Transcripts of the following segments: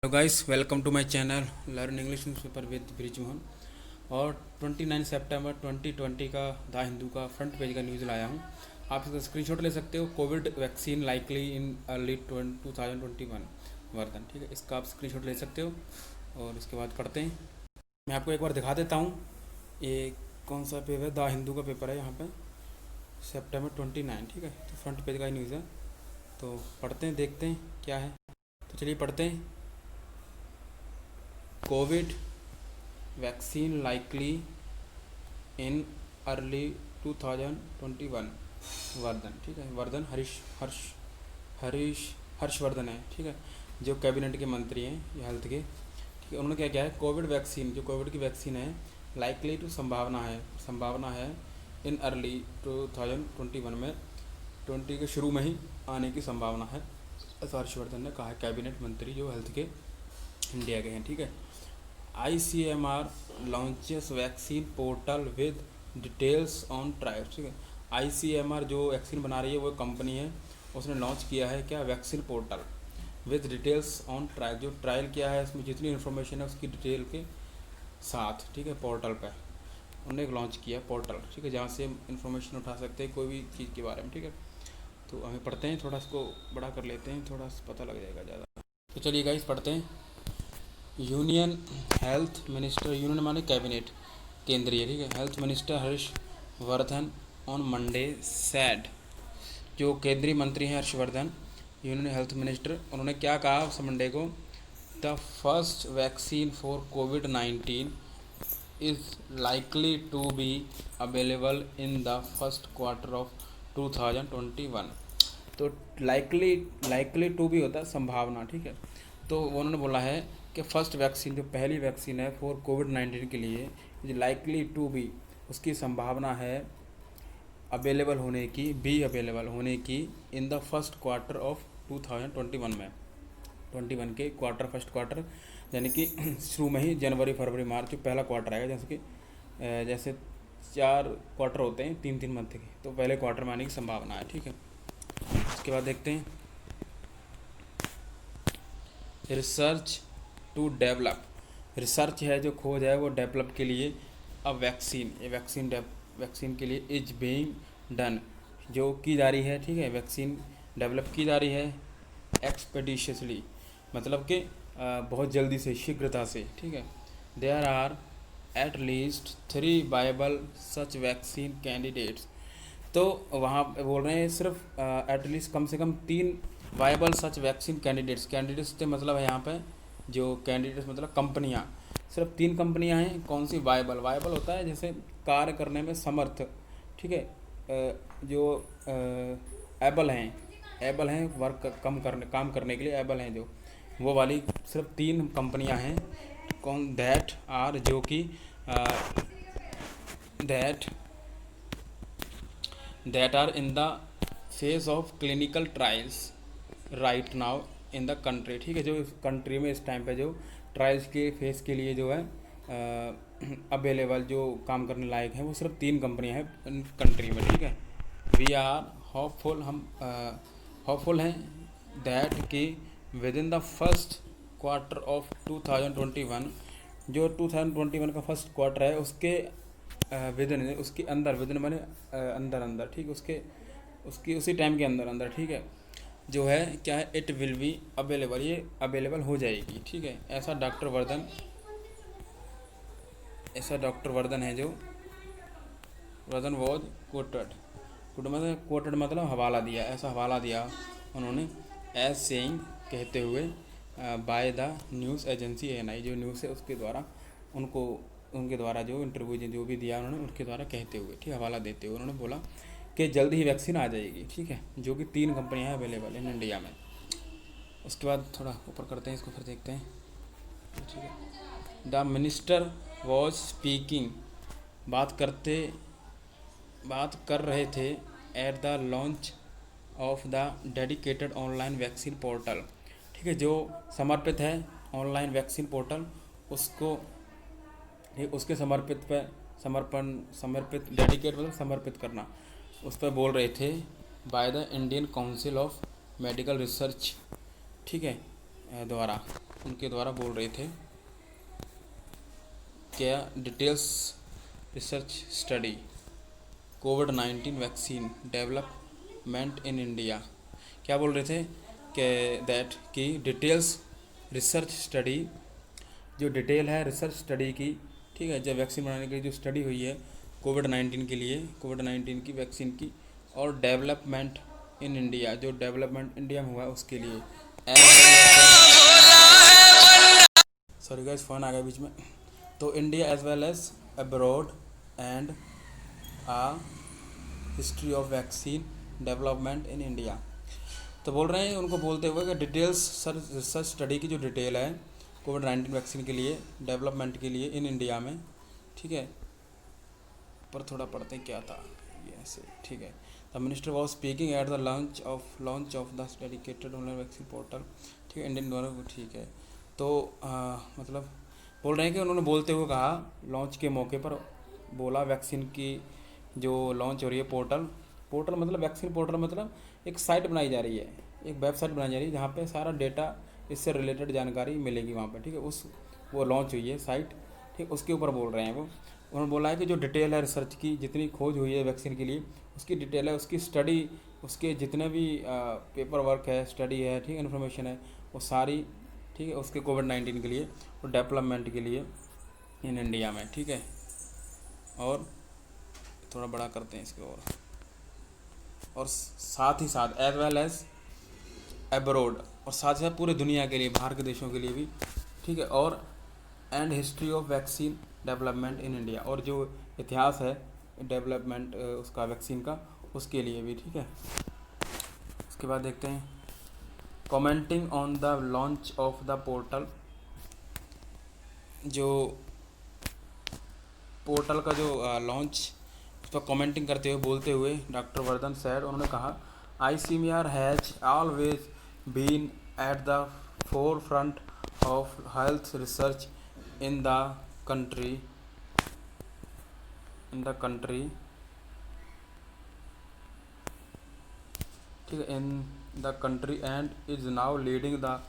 Hello guys, welcome to my channel learn English newspaper with Brijmohan. और 29 सितंबर 2020 का the Hindu का front page का news लाया हूँ। आप इसका स्क्रीनशॉट ले सकते हो। Covid vaccine likely in early 2021 Vardhan, ठीक है। इसका आप स्क्रीनशॉट ले सकते हो और इसके बाद पढ़ते हैं। मैं आपको एक बार दिखा देता हूँ ये कौन सा पेपर है। द हिंदू का पेपर है, यहाँ पे सितंबर 29, ठीक है। तो फ्रंट पेज का ही न्यूज़ है, तो पढ़ते हैं, देखते हैं क्या है। तो चलिए पढ़ते हैं। Covid vaccine likely in early 2021 Vardhan, ठीक है। वर्धन हर्षवर्धन है, ठीक है, जो कैबिनेट के मंत्री हैं ये हेल्थ के, ठीक है। उन्होंने क्या किया है, कोविड वैक्सीन, जो कोविड की वैक्सीन है, लाइकली टू संभावना है इन अर्ली 2021 में 20 के शुरू में ही आने की संभावना है, ऐसा हर्षवर्धन ने कहा है। कैबिनेट मंत्री जो हेल्थ के इंडिया के हैं, ठीक है। ICMR launches vaccine portal with details on trials, ठीक है। ICMR जो वैक्सीन बना रही है वो कंपनी है, उसने लॉन्च किया है क्या, vaccine portal with details on trial. जो ट्रायल किया है उसमें जितनी इन्फॉर्मेशन है उसकी डिटेल के साथ, ठीक है, पोर्टल पर उन्होंने एक लॉन्च किया पोर्टल, ठीक है, जहाँ से हम इन्फॉर्मेशन उठा सकते हैं कोई भी चीज़ के बारे में, ठीक है। तो हमें पढ़ते हैं, थोड़ा इसको बड़ा कर लेते हैं, थोड़ा पता लग जाएगा ज़्यादा। तो चलिए गाइस पढ़ते हैं। यूनियन हेल्थ मिनिस्टर, यूनियन माने कैबिनेट, केंद्रीय, ठीक है। Health minister Harshvardhan on Monday sad, जो केंद्रीय मंत्री हैं हर्षवर्धन, यूनियन हेल्थ मिनिस्टर, उन्होंने क्या कहा उस मंडे को, द फर्स्ट वैक्सीन फॉर कोविड-19 is likely to be available in the first quarter of 2021। तो लाइकली टू भी होता है संभावना, ठीक है। तो उन्होंने बोला है कि फर्स्ट वैक्सीन, जो पहली वैक्सीन है फॉर कोविड-19 के लिए, जो लाइकली टू बी, उसकी संभावना है अवेलेबल होने की इन द फर्स्ट क्वार्टर ऑफ 2021 में, 21 के क्वार्टर, फर्स्ट क्वार्टर यानी कि शुरू में ही, जनवरी फरवरी मार्च जो पहला क्वार्टर आएगा, जैसे 4 क्वार्टर होते हैं 3-3 मंथ के, तो पहले क्वार्टर में आने की संभावना है, ठीक है। उसके बाद देखते हैं रिसर्च टू डेवलप, रिसर्च है जो खोज है वो डेवलप के लिए, अब वैक्सीन, ये वैक्सीन के लिए इज बीइंग डन, जो की जा रही है, ठीक है। वैक्सीन डेवलप की जा रही है एक्सपेडिशियसली, मतलब कि बहुत जल्दी से, शीघ्रता से, ठीक है। There are at least 3 viable such vaccine candidates, तो वहाँ बोल रहे हैं सिर्फ एटलीस्ट कम से कम 3 वायबल सच वैक्सीन कैंडिडेट्स से मतलब है यहाँ पे, जो कैंडिडेट्स मतलब कंपनियाँ, सिर्फ 3 कंपनियाँ हैं। कौन सी, वायबल होता है जैसे कार्य करने में समर्थ, ठीक है, जो एबल हैं वर्क काम करने के लिए एबल हैं, जो वो वाली सिर्फ 3 कंपनियाँ हैं। कौन, दैट आर, जो कि that are in the phase of clinical trials right now in the country, ठीक है। जो कंट्री में इस टाइम पे जो ट्रायल्स के फेज के लिए जो है अवेलेबल, जो काम करने लायक हैं, वो सिर्फ 3 कंपनियां हैं कंट्री में, ठीक है। वी आर होपफुल, हम होपफुल हैं दैट कि with in the first quarter of 2021, जो 2021 का फर्स्ट क्वार्टर है उसके विदिन, उसके अंदर माने अंदर, ठीक, उसकी उसी टाइम के अंदर, ठीक है, जो है क्या है, इट विल बी अवेलेबल, ये अवेलेबल हो जाएगी, ठीक है। ऐसा डॉक्टर वर्धन है, जो वर्धन वॉज कोटेड मतलब हवाला दिया, ऐसा हवाला दिया उन्होंने, एज सेइंग कहते हुए, by the news agency ANI, जो न्यूज़ है उसके द्वारा, उनके द्वारा जो इंटरव्यू जो भी दिया उन्होंने, उनके द्वारा कहते हुए, ठीक, हवाला देते हुए उन्होंने बोला कि जल्द ही वैक्सीन आ जाएगी, ठीक है, जो कि 3 कंपनियां हैं अवेलेबल इन इंडिया में। उसके बाद थोड़ा ऊपर करते हैं इसको, फिर देखते हैं, ठीक है। द मिनिस्टर वॉज स्पीकिंग, बात कर रहे थे at the launch of the dedicated online vaccine portal, ठीक है, जो समर्पित है ऑनलाइन वैक्सीन पोर्टल, उसके समर्पित डेडिकेट मतलब समर्पित करना, उस पर बोल रहे थे, by the Indian council of medical research, ठीक है, द्वारा, उनके द्वारा बोल रहे थे क्या details research study covid vaccine development in India. क्या बोल रहे थे कि डिटेल्स रिसर्च स्टडी, जो डिटेल है रिसर्च स्टडी की, ठीक है, जब वैक्सीन बनाने के लिए जो स्टडी हुई है कोविड-19 के लिए, कोविड-19 की वैक्सीन की, और डेवलपमेंट इन इंडिया, जो डेवलपमेंट इंडिया में हुआ है उसके लिए। सॉरी गाइस, फ़ोन आ गया बीच में। तो India as well as abroad and a history of vaccine development in India. तो बोल रहे हैं उनको बोलते हुए कि डिटेल्स रिसर्च स्टडी की जो डिटेल है कोविड-19 वैक्सीन के लिए डेवलपमेंट के लिए इन इंडिया में, ठीक है, पर थोड़ा पढ़ते क्या था ये ऐसे, ठीक है। The minister was speaking at the launch of the dedicated online vaccine portal, ठीक है, इंडियन द्वारा, ठीक है। तो मतलब बोल रहे हैं कि उन्होंने बोलते हुए कहा, लॉन्च के मौके पर बोला, वैक्सीन की जो लॉन्च हो रही है पोर्टल मतलब वैक्सीन पोर्टल मतलब एक साइट बनाई जा रही है, एक वेबसाइट बनाई जा रही है जहाँ पे सारा डेटा, इससे रिलेटेड जानकारी मिलेगी वहाँ पर, ठीक है। वो लॉन्च हुई है साइट, ठीक, उसके ऊपर बोल रहे हैं वो। उन्होंने बोला है कि जो डिटेल है रिसर्च की, जितनी खोज हुई है वैक्सीन के लिए, उसकी डिटेल है, उसकी स्टडी, उसके जितने भी पेपर वर्क है, स्टडी है, ठीक, इन्फॉर्मेशन है, वो सारी, ठीक है, उसके कोविड-19 के लिए और डेवलपमेंट के लिए इन इंडिया में, ठीक है। और थोड़ा बड़ा करते हैं इसको, और साथ ही साथ एज वेल एज एब्रोड, और साथ ही साथ पूरे दुनिया के लिए, बाहर के देशों के लिए भी, ठीक है। और and history of vaccine development in India, और जो इतिहास है डेवलपमेंट उसका वैक्सीन का, उसके लिए भी, ठीक है। उसके बाद देखते हैं commenting on the launch of the portal, जो पोर्टल का जो लॉन्च, उस पर कमेंटिंग करते हुए, बोलते हुए डॉक्टर वर्धन सैड, उन्होंने कहा ICMR has always been at the forefront of health research in the country ठीक है, in the country and is now leading the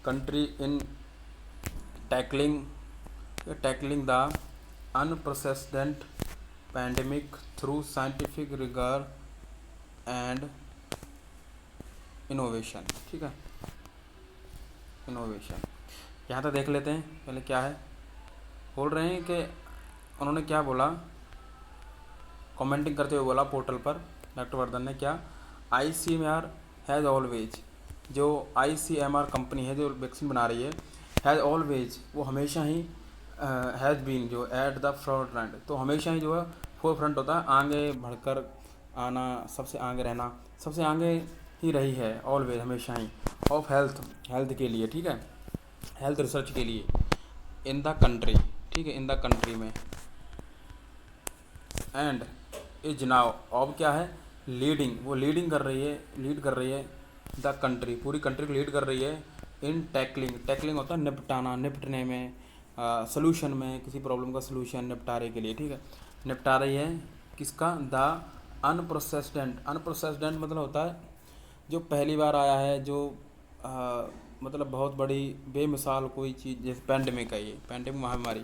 country in tackling the unprecedented pandemic through scientific rigour and innovation, ठीक है, innovation. यहाँ तक देख लेते हैं पहले क्या है। बोल रहे हैं कि उन्होंने क्या बोला, कमेंटिंग करते हुए बोला पोर्टल पर डॉक्टर वर्धन ने, क्या ICMR हैज़ ऑलवेज, जो ICMR कंपनी है जो वैक्सीन बना रही है, हैज़ ऑलवेज, वो हमेशा ही, हैज़ बीन जो एट द फ्रंट, तो हमेशा ही जो है फोर फ्रंट होता है, आगे बढ़कर आना, सबसे आगे रहना, सबसे आगे ही रही है, ऑलवेज, हमेशा ही, ऑफ हेल्थ के लिए, ठीक है, हेल्थ रिसर्च के लिए, इन द कंट्री, ठीक है, इन द कंट्री में, एंड इज नाउ, अब क्या है, लीडिंग, वो लीड कर रही है द कंट्री, पूरी कंट्री को लीड कर रही है इन टैकलिंग होता है निपटने में, सोल्यूशन में, किसी प्रॉब्लम का सोल्यूशन निपटारे के लिए, ठीक है, निपटा रही है किसका, द अनप्रोसेस्डेंट मतलब होता है जो पहली बार आया है, जो मतलब बहुत बड़ी बेमिसाल कोई चीज़, जैसे पैंडेमिक है, ये पैंडेमिक महामारी,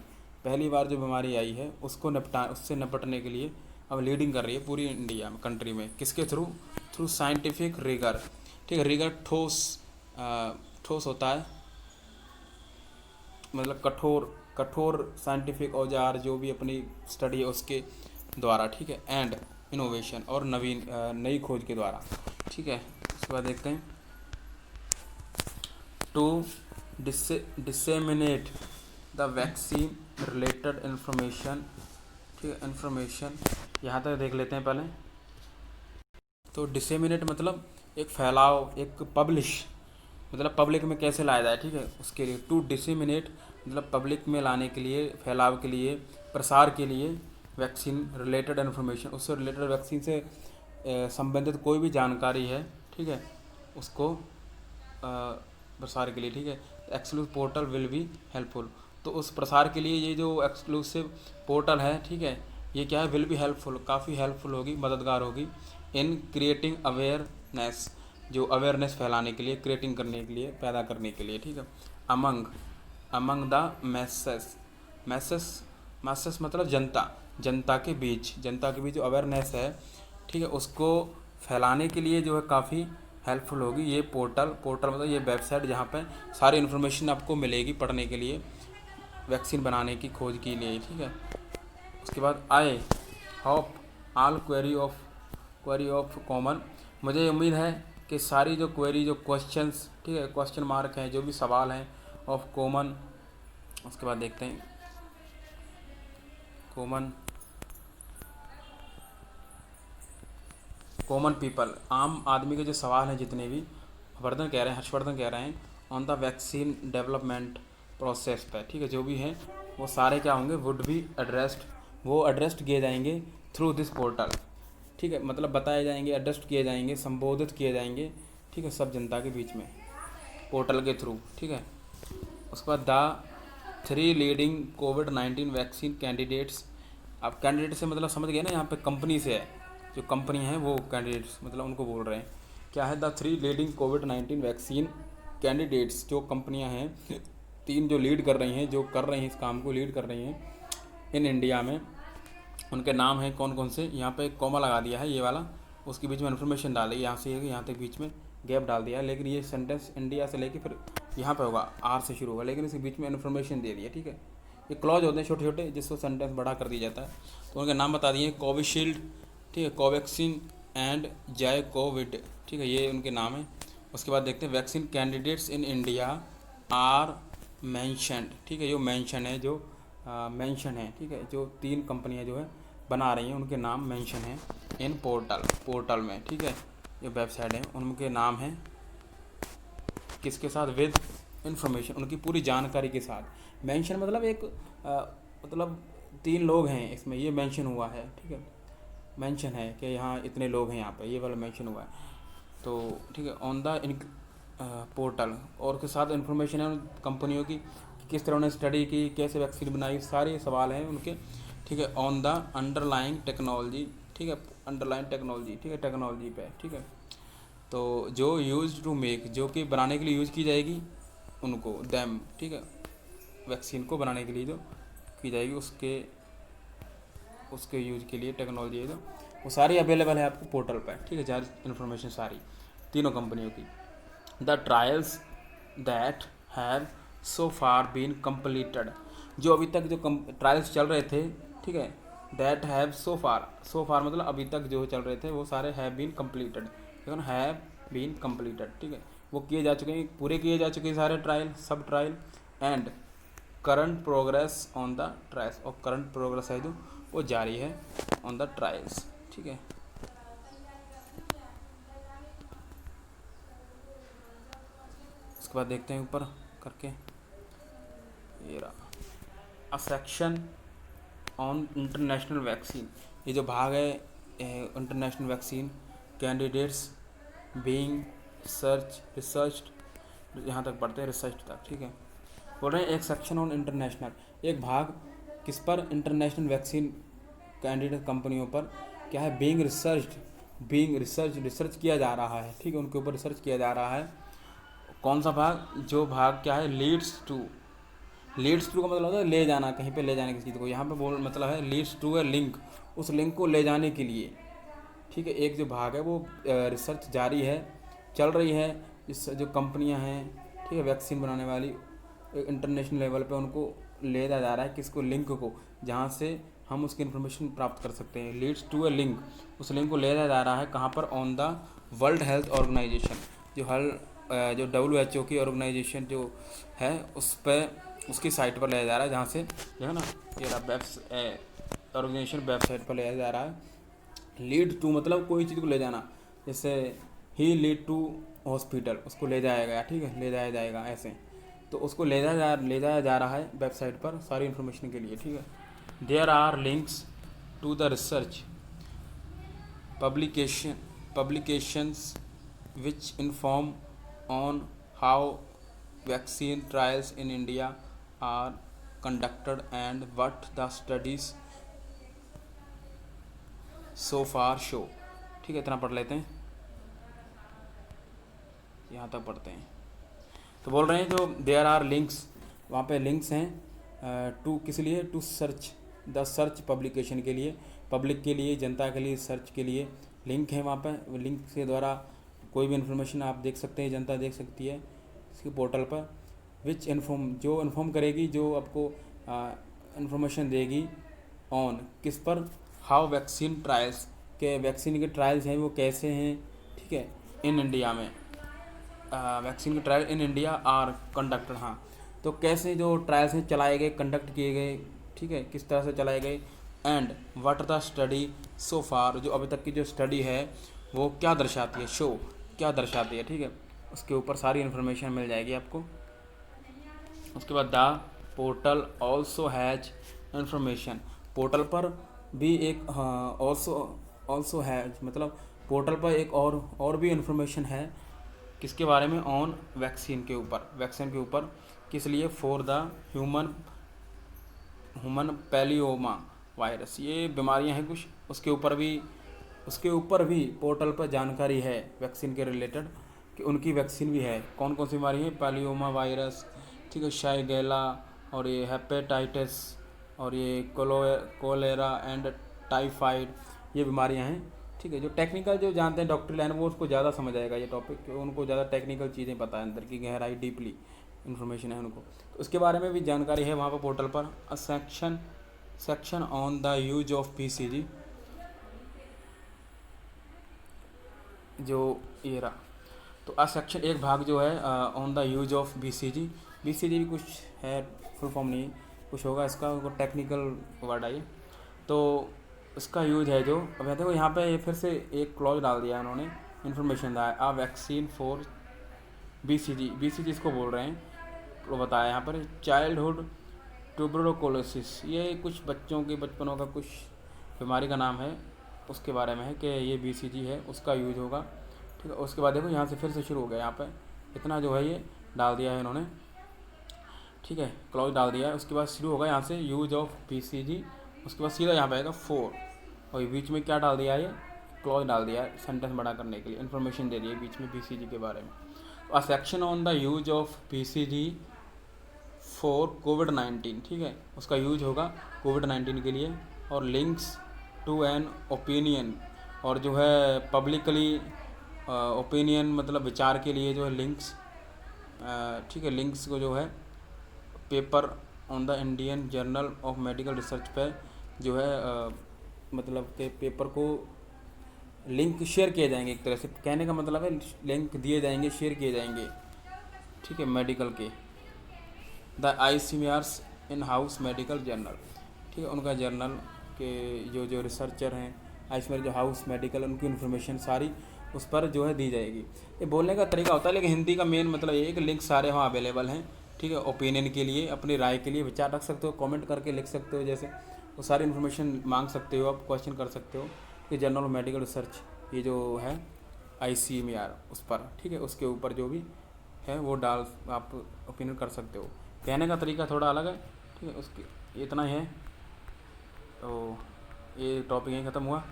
पहली बार जो बीमारी आई है उससे निपटने के लिए अब लीडिंग कर रही है पूरी इंडिया में, कंट्री में, किसके थ्रू साइंटिफिक रिगर, ठीक है, रिगर ठोस होता है, मतलब कठोर साइंटिफिक औजार, जो भी अपनी स्टडी है उसके द्वारा, ठीक है, एंड इनोवेशन, और नई खोज के द्वारा, ठीक है। उसके बाद देखते हैं to disseminate the vaccine related information, ठीक है, इन्फॉर्मेशन यहाँ तक देख लेते हैं पहले। तो डिसेमिनेट मतलब एक फैलाव, एक पब्लिश, मतलब पब्लिक में कैसे लाया जाए, ठीक है, उसके लिए। टू डिसेमिनेट मतलब पब्लिक में लाने के लिए, फैलाव के लिए, प्रसार के लिए, वैक्सीन रिलेटेड इन्फॉर्मेशन, उससे रिलेटेड वैक्सीन से संबंधित कोई भी जानकारी है, ठीक है, उसको प्रसार के लिए, ठीक है। Exclusive portal will be helpful, तो उस प्रसार के लिए ये जो एक्सक्लूसिव पोर्टल है, ठीक है, ये क्या है, विल बी हेल्पफुल, काफ़ी हेल्पफुल होगी, मददगार होगी, इन क्रिएटिंग अवेयरनेस, जो अवेयरनेस फैलाने के लिए, क्रिएटिंग करने के लिए, पैदा करने के लिए, ठीक है, among among the masses masses masses मतलब जनता के बीच जो अवेयरनेस है, ठीक है, उसको फैलाने के लिए जो है काफ़ी हेल्पफुल होगी ये पोर्टल मतलब ये वेबसाइट जहाँ पे सारी इन्फॉर्मेशन आपको मिलेगी पढ़ने के लिए, वैक्सीन बनाने की खोज के लिए, ठीक है। उसके बाद I hope all query of common, मुझे उम्मीद है कि सारी जो क्वेरी जो क्वेश्चंस, ठीक है, क्वेश्चन मार्क हैं, जो भी सवाल हैं ऑफ कॉमन। उसके बाद देखते हैं कॉमन पीपल, आम आदमी के जो सवाल हैं जितने भी, हर्षवर्धन कह रहे हैं on the vaccine development process पे, ठीक है, जो भी हैं वो सारे क्या होंगे, वुड बी एड्रेस्ड किए जाएंगे थ्रू दिस पोर्टल, ठीक है, मतलब बताए जाएंगे, एड्रेस्ड किए जाएंगे, संबोधित किए जाएंगे, ठीक है, सब जनता के बीच में पोर्टल के थ्रू, ठीक है। उसके बाद the 3 leading covid vaccine candidates, अब कैंडिडेट से मतलब समझ गए ना, यहाँ पे कंपनी से है, जो कंपनी है वो कैंडिडेट्स मतलब उनको बोल रहे हैं। क्या है, the 3 leading covid vaccine candidates, जो कंपनियां हैं 3 जो लीड कर रही हैं, जो कर रही हैं इस काम को लीड कर रही हैं इन इंडिया में, उनके नाम हैं कौन कौन से। यहाँ पे कॉमा लगा दिया है ये वाला, उसके बीच में इन्फॉर्मेशन डाली, यहाँ से यहाँ तक बीच में गैप डाल दिया है, लेकिन ये सेंटेंस इंडिया से लेके फिर यहाँ पे होगा, आर से शुरू होगा, लेकिन इसके बीच में इन्फॉर्मेशन दे दी है, ठीक है। ये क्लॉज होते हैं छोटे छोटे, जिसको सेंटेंस बड़ा कर दिया जाता है। तो उनके नाम बता दिए, कोविशील्ड, ठीक है, कोवैक्सीन एंड जायकोविड, ठीक है, ये उनके नाम हैं। उसके बाद देखते हैं vaccine candidates in India are mentioned, ठीक है, जो मेंशन है, जो मेंशन है, ठीक है, जो 3 कंपनियां जो है बना रही हैं उनके नाम मेंशन हैं इन पोर्टल में, ठीक है, ये वेबसाइट है, उनके नाम हैं किसके साथ, विद इन्फॉर्मेशन, उनकी पूरी जानकारी के साथ। मेंशन मतलब एक मतलब 3 लोग हैं इसमें, ये मेंशन हुआ है, ठीक है, मेंशन है कि यहाँ इतने लोग हैं, यहाँ पे ये वाला मेंशन हुआ है, तो ठीक है, ऑन द पोर्टल, और के साथ इन्फॉर्मेशन है उन कंपनियों की कि किस तरह उन्होंने स्टडी की, कैसे वैक्सीन बनाई, सारे सवाल हैं उनके, ठीक है, ऑन द अंडरलाइंग टेक्नोलॉजी, ठीक है, अंडरलाइन टेक्नोलॉजी, ठीक है, टेक्नोलॉजी पे, ठीक है, तो जो यूज टू मेक, जो कि बनाने के लिए यूज़ की जाएगी उनको, दैम, ठीक है, वैक्सीन को बनाने के लिए जो की जाएगी उसके यूज के लिए टेक्नोलॉजी है, तो वो सारी अवेलेबल है आपको पोर्टल पर, ठीक है, सारी इन्फॉर्मेशन सारी तीनों कंपनियों की। The trials that have so far been completed, जो अभी तक जो ट्रायल्स चल रहे थे, ठीक है, दैट हैव सो फार मतलब अभी तक जो चल रहे थे वो सारे हैव बीन कंप्लीटेड, ठीक है ना, हैव बीन कंप्लीटेड, ठीक है, वो किए जा चुके हैं, पूरे किए जा चुके हैं सारे ट्रायल, सब trial, and current progress on the trials, और करंट प्रोग्रेस है जो वो जारी है ऑन द ट्रायल्स, ठीक है। उसके बाद देखते हैं ऊपर करके, ये रहा अ सेक्शन ऑन इंटरनेशनल वैक्सीन, ये जो भाग है international vaccine candidates being researched, यहाँ तक पढ़ते हैं रिसर्च तक, ठीक है। बोल रहे हैं एक सेक्शन ऑन इंटरनेशनल, एक भाग किस पर, इंटरनेशनल वैक्सीन कैंडिडेट कंपनियों पर, क्या है, रिसर्च किया जा रहा है, ठीक है, उनके ऊपर रिसर्च किया जा रहा है। कौन सा भाग, जो भाग क्या है, लीड्स टू का मतलब होता है ले जाना, कहीं पे ले जाने की चीज़ को, यहाँ पे बोल मतलब है लीड्स टू है लिंक, उस लिंक को ले जाने के लिए, ठीक है, एक जो भाग है वो रिसर्च जारी है, चल रही है, इस जो कंपनियां हैं, ठीक है, वैक्सीन बनाने वाली, इंटरनेशनल लेवल पे उनको ले जा रहा है, किसको, लिंक को, जहाँ से हम उसकी इन्फॉर्मेशन प्राप्त कर सकते हैं, लीड्स टू ए लिंक, उस लिंक को ले जा रहा है कहाँ पर, on the World Health Organization, जो WHO की ऑर्गेनाइजेशन जो है उस पर, उसकी साइट पर ले जा रहा है, जहाँ से जो है ना ये ऑर्गेनाइजेशन वेबसाइट पर ले जा रहा है। लीड टू मतलब कोई चीज़ को ले जाना, जैसे ही लीड टू हॉस्पिटल, उसको ले जाया गया, ठीक है, ले जाया जाएगा ऐसे, तो उसको ले जाया जा रहा है वेबसाइट पर सारी इन्फॉर्मेशन के लिए, ठीक है। There are links to the research publications which inform on how vaccine trials in India are conducted and what the studies so far show, ठीक है, इतना पढ़ लेते हैं, यहाँ तक पढ़ते हैं। तो बोल रहे हैं जो देयर आर लिंक्स, वहाँ पे लिंक्स हैं टू किस लिए, to search the search publication के लिए, पब्लिक के लिए, जनता के लिए, सर्च के लिए लिंक है वहाँ पे। लिंक के द्वारा कोई भी इन्फॉर्मेशन आप देख सकते हैं, जनता देख सकती है इसके पोर्टल पर। विच इन्फॉर्म, जो इन्फॉर्म करेगी, जो आपको इन्फॉर्मेशन देगी ऑन किस पर, हाउ वैक्सीन ट्रायल्स, के वैक्सीन के ट्रायल्स हैं वो कैसे हैं, ठीक है, इन इंडिया में वैक्सीन के trial in India are conducted. हाँ, तो कैसे जो ट्रायल्स हैं चलाए गए, कंडक्ट किए गए, ठीक है, किस तरह से चलाए गए। And what the study so far, जो अभी तक की जो स्टडी है वो क्या दर्शाती है, शो क्या दर्शाती है, ठीक है, उसके ऊपर सारी इन्फॉर्मेशन मिल जाएगी आपको। उसके बाद the portal also has information, portal पर भी एक ऑल्सो हैज मतलब पोर्टल पर एक और भी इन्फॉर्मेशन है किसके बारे में, ऑन वैक्सीन के ऊपर, वैक्सीन के ऊपर किस लिए, फॉर द ह्यूमन पैलियोमा वायरस, ये बीमारियां हैं कुछ, उसके ऊपर भी पोर्टल पर जानकारी है वैक्सीन के रिलेटेड कि उनकी वैक्सीन भी है। कौन कौन सी बीमारी है, पैलियोमा वायरस, ठीक है, शाइगेला, और ये हेपेटाइटिस, और ये कोलेरा एंड टाइफाइड, ये बीमारियां हैं, ठीक है। जो टेक्निकल जो जानते हैं डॉक्टर लाइन वो उसको ज़्यादा समझ आएगा ये टॉपिक, उनको ज़्यादा टेक्निकल चीज़ें पता है, अंदर की गहराई डीपली इन्फॉर्मेशन है उनको, तो उसके बारे में भी जानकारी है वहाँ पर पोर्टल पर। अ section on the use of PCG, जो ये रहा, तो अ सेक्शन एक भाग जो है on the use of BCG, BCG भी कुछ है, फुल फॉर्म नहीं कुछ होगा इसका, टेक्निकल वर्ड है ये, तो इसका यूज है जो, अब देखो यहाँ पे फिर से एक क्लॉज डाल दिया है उन्होंने, इन्फॉर्मेशन दा है, आ वैक्सीन फॉर बीसीजी, बीसीजी इसको बोल रहे हैं, तो बताया यहाँ पर चाइल्डहुड ट्यूबरकुलोसिस, ये कुछ बच्चों के बचपनों का कुछ बीमारी का नाम है, उसके बारे में है कि ये बीसीजी है, उसका यूज होगा, ठीक है। उसके बाद देखो यहाँ से फिर से शुरू हो गया, यहाँ पे इतना जो है ये डाल दिया है इन्होंने, ठीक है, क्लॉज डाल दिया है। उसके बाद शुरू होगा यहाँ से यूज ऑफ बीसीजी, उसके बाद सीधा यहाँ पे आएगा 4, और बीच में क्या डाल दिया है, ये क्लॉज डाल दिया है सेंटेंस बड़ा करने के लिए, इन्फॉर्मेशन दे दी है बीच में बीसीजी के बारे में। A section on the use of BCG for कोविड-19, ठीक है, उसका यूज होगा कोविड-19 के लिए, और लिंक्स टू एन ओपिनियन, और जो है पब्लिकली ओपिनियन मतलब विचार के लिए जो है लिंक्स, ठीक है, लिंक्स को जो है paper on the Indian journal of medical research पे जो है मतलब के पेपर को लिंक शेयर किए जाएंगे, एक तरह से कहने का मतलब है लिंक दिए जाएंगे, शेयर किए जाएंगे, ठीक है, मेडिकल के, the ICMR's in house medical journal, ठीक है, उनका जर्नल के जो रिसर्चर हैं आईसीएमआर जो हाउस मेडिकल, उनकी इन्फॉर्मेशन सारी उस पर जो है दी जाएगी। ये बोलने का तरीका होता है, लेकिन हिंदी का मेन मतलब ये है कि लिंक सारे वहाँ अवेलेबल हैं, ठीक है, ओपिनियन के लिए, अपनी राय के लिए विचार रख सकते हो, कमेंट करके लिख सकते हो, जैसे वो सारी इन्फॉर्मेशन मांग सकते हो, आप क्वेश्चन कर सकते हो कि जर्नल ऑफ मेडिकल रिसर्च ये जो है आईसीएमआर उस पर, ठीक है, उसके ऊपर जो भी है वो डाल आप ओपिनियन कर सकते हो। कहने का तरीका थोड़ा अलग है, ठीक है, उसके इतना ही है। तो ये टॉपिक यहीं ख़त्म हुआ,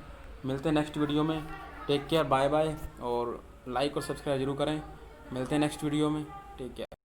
मिलते हैं नेक्स्ट वीडियो में, टेक केयर, बाय बाय, और लाइक और सब्सक्राइब जरूर करें, मिलते हैं नेक्स्ट वीडियो में, टेक केयर।